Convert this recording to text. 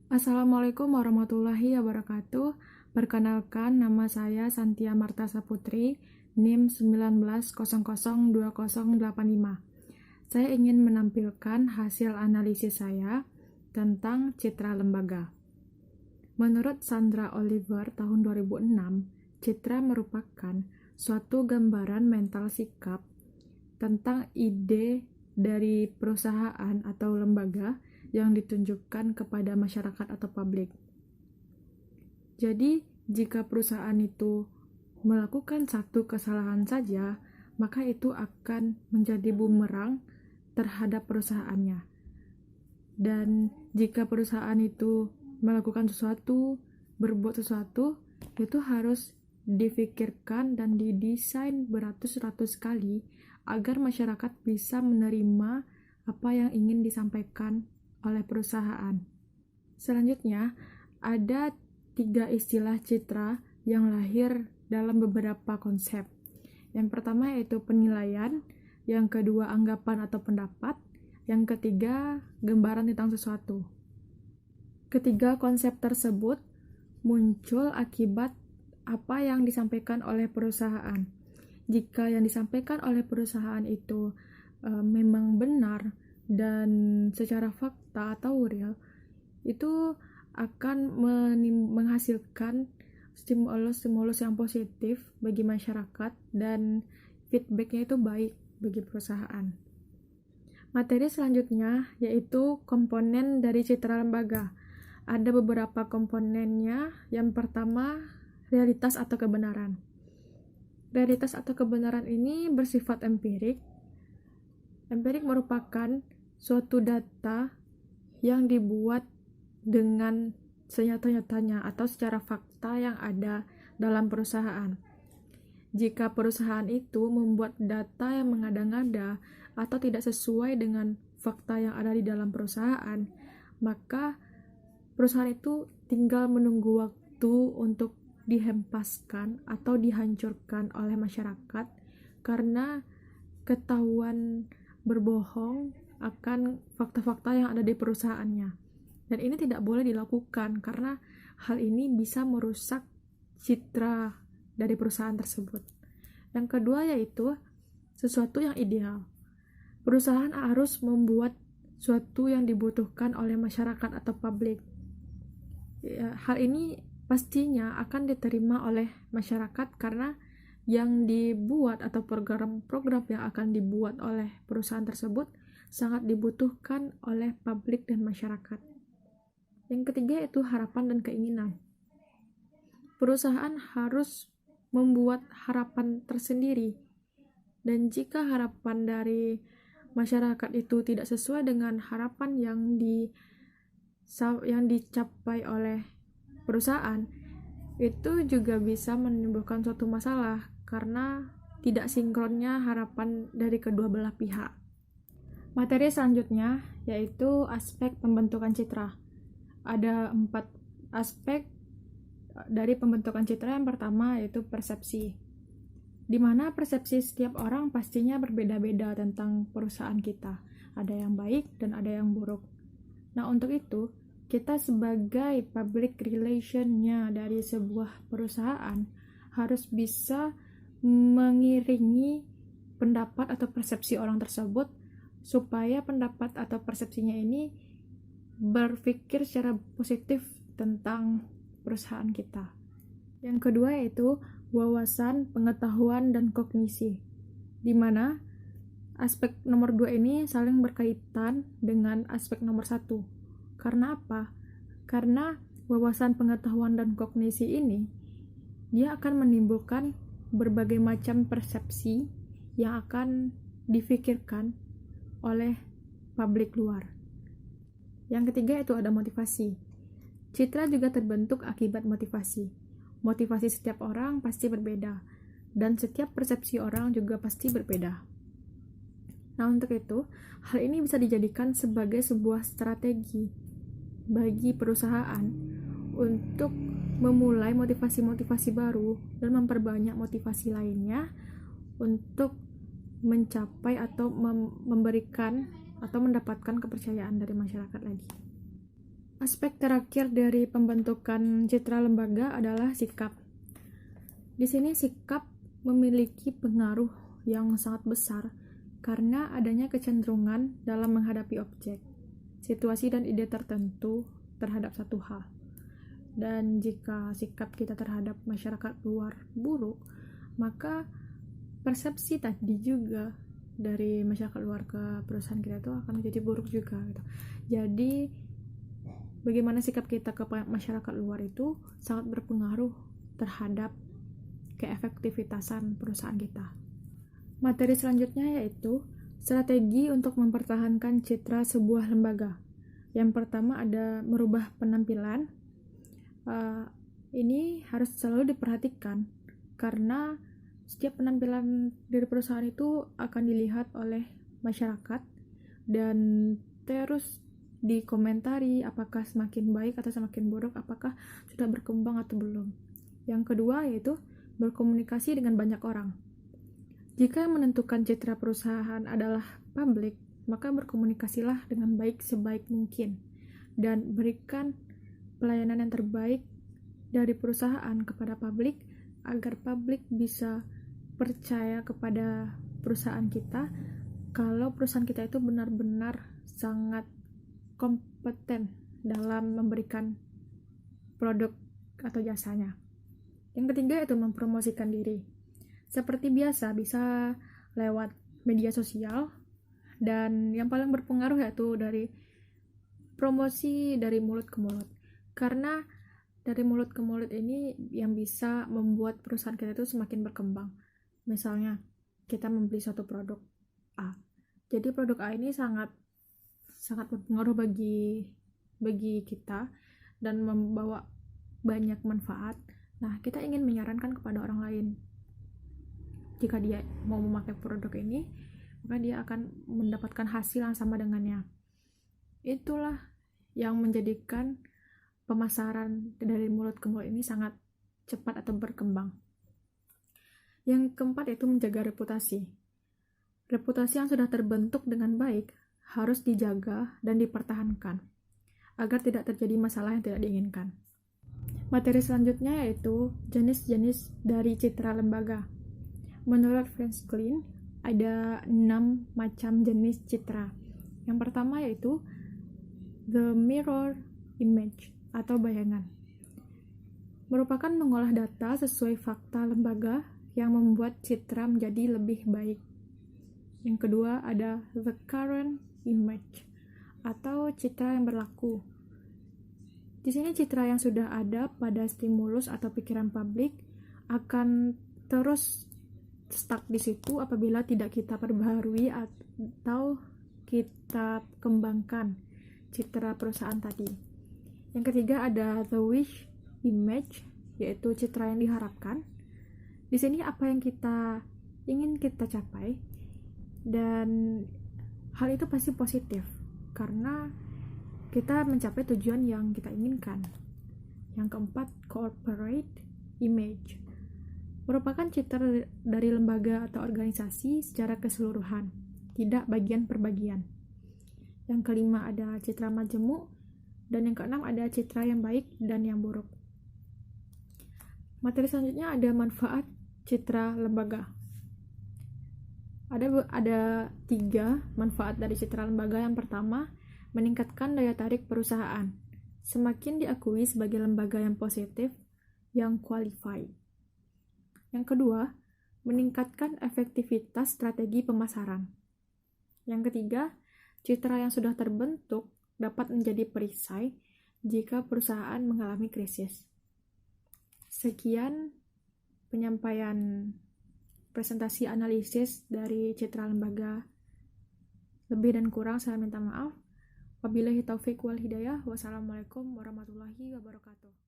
Assalamualaikum warahmatullahi wabarakatuh. Perkenalkan, nama saya Santia Marta Saputri, NIM 19002085. Saya ingin menampilkan hasil analisis saya tentang citra lembaga. Menurut Sandra Oliver tahun 2006, citra merupakan suatu gambaran mental sikap tentang ide dari perusahaan atau lembaga yang ditunjukkan kepada masyarakat atau publik. Jadi, jika perusahaan itu melakukan satu kesalahan saja, maka itu akan menjadi bumerang terhadap perusahaannya. Dan jika perusahaan itu melakukan sesuatu, berbuat sesuatu, itu harus difikirkan dan didesain beratus-ratus kali agar masyarakat bisa menerima apa yang ingin disampaikan oleh perusahaan. Selanjutnya, ada 3 istilah citra yang lahir dalam beberapa konsep. Yang pertama yaitu penilaian, yang kedua anggapan atau pendapat, yang ketiga gambaran tentang sesuatu. Ketiga konsep tersebut muncul akibat apa yang disampaikan oleh perusahaan. Jika yang disampaikan oleh perusahaan itu memang benar dan secara fakta atau real, itu akan menghasilkan stimulus yang positif bagi masyarakat dan feedbacknya itu baik bagi perusahaan. Materi selanjutnya yaitu komponen dari citra lembaga. Ada beberapa komponennya. Yang pertama, realitas atau kebenaran. Realitas atau kebenaran ini bersifat empirik. Empirik merupakan suatu data yang dibuat dengan senyata-nyatanya atau secara fakta yang ada dalam perusahaan. Jika perusahaan itu membuat data yang mengada-ngada atau tidak sesuai dengan fakta yang ada di dalam perusahaan, maka perusahaan itu tinggal menunggu waktu untuk dihempaskan atau dihancurkan oleh masyarakat karena ketahuan berbohong akan fakta-fakta yang ada di perusahaannya. Dan ini tidak boleh dilakukan karena hal ini bisa merusak citra dari perusahaan tersebut. Yang kedua yaitu sesuatu yang ideal. Perusahaan harus membuat sesuatu yang dibutuhkan oleh masyarakat atau publik. Hal ini pastinya akan diterima oleh masyarakat karena yang dibuat atau program-program yang akan dibuat oleh perusahaan tersebut sangat dibutuhkan oleh publik dan masyarakat. Yang ketiga yaitu harapan dan keinginan. Perusahaan harus membuat harapan tersendiri, dan jika harapan dari masyarakat itu tidak sesuai dengan harapan yang dicapai oleh perusahaan, itu juga bisa menimbulkan suatu masalah karena tidak sinkronnya harapan dari kedua belah pihak. Materi selanjutnya yaitu aspek pembentukan citra. Ada 4 aspek dari pembentukan citra. Yang pertama yaitu persepsi, di mana persepsi setiap orang pastinya berbeda-beda tentang perusahaan kita. Ada yang baik dan ada yang buruk. Nah, untuk itu, kita sebagai public relation-nya dari sebuah perusahaan harus bisa mengiringi pendapat atau persepsi orang tersebut supaya pendapat atau persepsinya ini berpikir secara positif tentang perusahaan kita. Yang kedua yaitu wawasan, pengetahuan, dan kognisi, di mana aspek nomor 2 ini saling berkaitan dengan aspek nomor 1. Karena apa? Karena wawasan, pengetahuan, dan kognisi ini dia akan menimbulkan berbagai macam persepsi yang akan difikirkan oleh publik luar. Yang ketiga itu ada motivasi. Citra juga terbentuk akibat motivasi. Motivasi setiap orang pasti berbeda, dan setiap persepsi orang juga pasti berbeda. Nah, untuk itu, hal ini bisa dijadikan sebagai sebuah strategi bagi perusahaan untuk memulai motivasi-motivasi baru dan memperbanyak motivasi lainnya untuk mencapai atau memberikan atau mendapatkan kepercayaan dari masyarakat lagi. Aspek terakhir dari pembentukan citra lembaga adalah sikap. Di sini sikap memiliki pengaruh yang sangat besar karena adanya kecenderungan dalam menghadapi objek, situasi dan ide tertentu terhadap satu hal. Dan jika sikap kita terhadap masyarakat luar buruk, maka persepsi tadi juga dari masyarakat luar ke perusahaan kita itu akan menjadi buruk juga gitu. Jadi bagaimana sikap kita ke masyarakat luar itu sangat berpengaruh terhadap keefektivitasan perusahaan kita. Materi selanjutnya yaitu strategi untuk mempertahankan citra sebuah lembaga. Yang pertama ada merubah penampilan. Ini harus selalu diperhatikan karena setiap penampilan dari perusahaan itu akan dilihat oleh masyarakat dan terus dikomentari apakah semakin baik atau semakin buruk, apakah sudah berkembang atau belum. Yang kedua yaitu berkomunikasi dengan banyak orang. Jika yang menentukan citra perusahaan adalah publik, maka berkomunikasilah dengan baik sebaik mungkin dan berikan pelayanan yang terbaik dari perusahaan kepada publik agar publik bisa percaya kepada perusahaan kita kalau perusahaan kita itu benar-benar sangat kompeten dalam memberikan produk atau jasanya. Yang ketiga itu mempromosikan diri. Seperti biasa bisa lewat media sosial dan yang paling berpengaruh yaitu dari promosi dari mulut ke mulut. Karena dari mulut ke mulut ini yang bisa membuat perusahaan kita itu semakin berkembang. Misalnya kita membeli suatu produk A. Jadi produk A ini sangat berpengaruh bagi kita dan membawa banyak manfaat. Nah, kita ingin menyarankan kepada orang lain. Jika dia mau memakai produk ini, maka dia akan mendapatkan hasil yang sama dengannya. Itulah yang menjadikan pemasaran dari mulut ke mulut ini sangat cepat atau berkembang. Yang keempat yaitu menjaga reputasi. Reputasi yang sudah terbentuk dengan baik harus dijaga dan dipertahankan agar tidak terjadi masalah yang tidak diinginkan. Materi selanjutnya yaitu jenis-jenis dari citra lembaga. Menurut Franklin, ada 6 macam jenis citra. Yang pertama yaitu the mirror image atau bayangan. Merupakan mengolah data sesuai fakta lembaga yang membuat citra menjadi lebih baik. Yang kedua ada the current image atau citra yang berlaku. Di sini citra yang sudah ada pada stimulus atau pikiran publik akan terus stuck di situ apabila tidak kita perbaharui atau kita kembangkan citra perusahaan tadi. Yang ketiga ada the wish image, yaitu citra yang diharapkan. Di sini apa yang kita ingin kita capai dan hal itu pasti positif karena kita mencapai tujuan yang kita inginkan. Yang keempat, corporate image merupakan citra dari lembaga atau organisasi secara keseluruhan, tidak bagian per bagian. Yang kelima ada citra majemuk dan yang keenam ada citra yang baik dan yang buruk. Materi selanjutnya ada manfaat citra lembaga. Ada 3 manfaat dari citra lembaga. Yang pertama, meningkatkan daya tarik perusahaan. Semakin diakui sebagai lembaga yang positif, yang qualified. Yang kedua, meningkatkan efektivitas strategi pemasaran. Yang ketiga, citra yang sudah terbentuk dapat menjadi perisai jika perusahaan mengalami krisis. Sekian penyampaian presentasi analisis dari citra lembaga. Lebih dan kurang saya minta maaf. Wabillahi taufiq wal hidayah. Wassalamualaikum warahmatullahi wabarakatuh.